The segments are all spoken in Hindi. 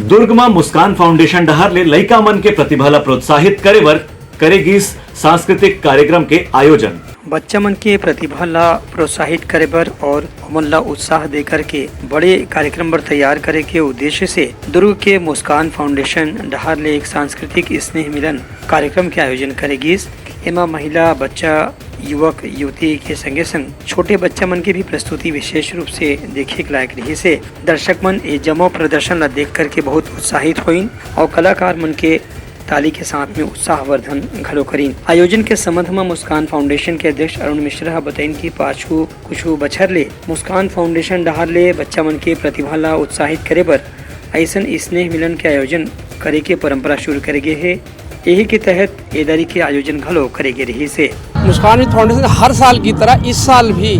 दुर्ग में मुस्कान फाउंडेशन डहारले लइका मन के प्रतिभा प्रोत्साहित करे बर करेगी सांस्कृतिक कार्यक्रम के आयोजन। बच्चा मन के प्रतिभा ला प्रोत्साहित करे बर और उमन ला उत्साह देकर के बड़े कार्यक्रम पर तैयार करे के उद्देश्य से दुर्ग के मुस्कान फाउंडेशन डहारले एक सांस्कृतिक स्नेह मिलन कार्यक्रम के आयोजन करेगी। एमा महिला, बच्चा, युवक युवती के संगे संग छोटे बच्चा मन के भी प्रस्तुति विशेष रूप से देखे के लायक रही से दर्शक मन ए जमो प्रदर्शन ला देख करके बहुत उत्साहित होइन और कलाकार मन के ताली के साथ में उत्साहवर्धन घलो करीन। आयोजन के संबंध में मुस्कान फाउंडेशन के अध्यक्ष अरुण मिश्रा बताइन कि पाछू कुछ बछर ले मुस्कान फाउंडेशन डहारले बच्चा मन के प्रतिभा ला उत्साहित करे बर ऐसन स्नेह मिलन के आयोजन करे के परंपरा शुरू करे गे है। यही के तहत एदारी के आयोजन घलो करे गे रही से मुस्कान फाउंडेशन हर साल की तरह इस साल भी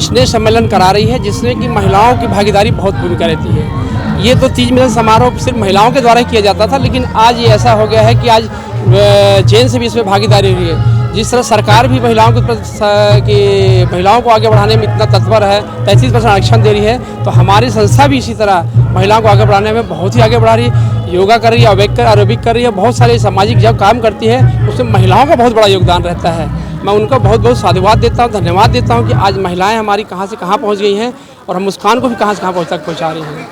स्नेह सम्मेलन करा रही है, जिसमें कि महिलाओं की भागीदारी बहुत भूमिका रहती है। ये तो तीज मिलन समारोह सिर्फ महिलाओं के द्वारा किया जाता था, लेकिन आज ये ऐसा हो गया है कि आज जेंट्स से भी इसमें भागीदारी हुई है। जिस तरह सरकार भी महिलाओं की महिलाओं को आगे बढ़ाने में इतना तत्पर है, 33% आरक्षण दे रही है, तो हमारी संस्था भी इसी तरह महिलाओं को आगे बढ़ाने में बहुत ही आगे बढ़ा रही है। योगा कर रही है, एरोबिक कर रही है, बहुत सारे सामाजिक जब काम करती है उसमें महिलाओं का बहुत बड़ा योगदान रहता है। मैं उनका बहुत बहुत साधुवाद देता हूँ, धन्यवाद देता हूँ कि आज महिलाएं हमारी कहाँ से कहाँ पहुँच गई हैं और हम मुस्कान को भी कहाँ से कहाँ पहुँचा रही हैं।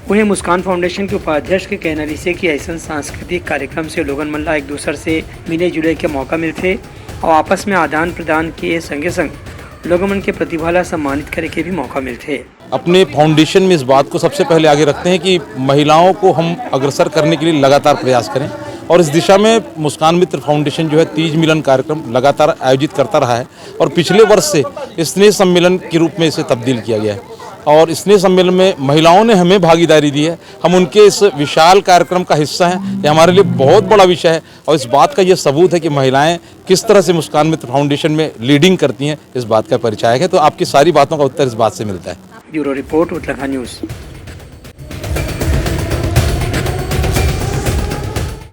वहीं मुस्कान फाउंडेशन के उपाध्यक्ष के कहना रही कि ऐसा सांस्कृतिक कार्यक्रम से लोगन मन ला एक दूसरे से मिले जुले के मौका मिलते और आपस में आदान प्रदान के संगे संग लोगों मन के प्रतिभा ला सम्मानित करे के भी मौका मिलते। अपने फाउंडेशन में इस बात को सबसे पहले आगे रखते हैं कि महिलाओं को हम अग्रसर करने के लिए लगातार प्रयास करें और इस दिशा में मुस्कान मित्र फाउंडेशन जो है तीज मिलन कार्यक्रम लगातार आयोजित करता रहा है और पिछले वर्ष से स्नेह सम्मेलन के रूप में इसे तब्दील किया गया है और स्नेह सम्मेलन में महिलाओं ने हमें भागीदारी दी है। हम उनके इस विशाल कार्यक्रम का हिस्सा हैं। ये हमारे लिए बहुत बड़ा विषय है और इस बात का ये सबूत है कि महिलाएं किस तरह से मुस्कान मित्र फाउंडेशन में लीडिंग करती हैं, इस बात का परिचय है। तो आपकी सारी बातों का उत्तर इस बात से मिलता है। Bureau report Uttarakhand news.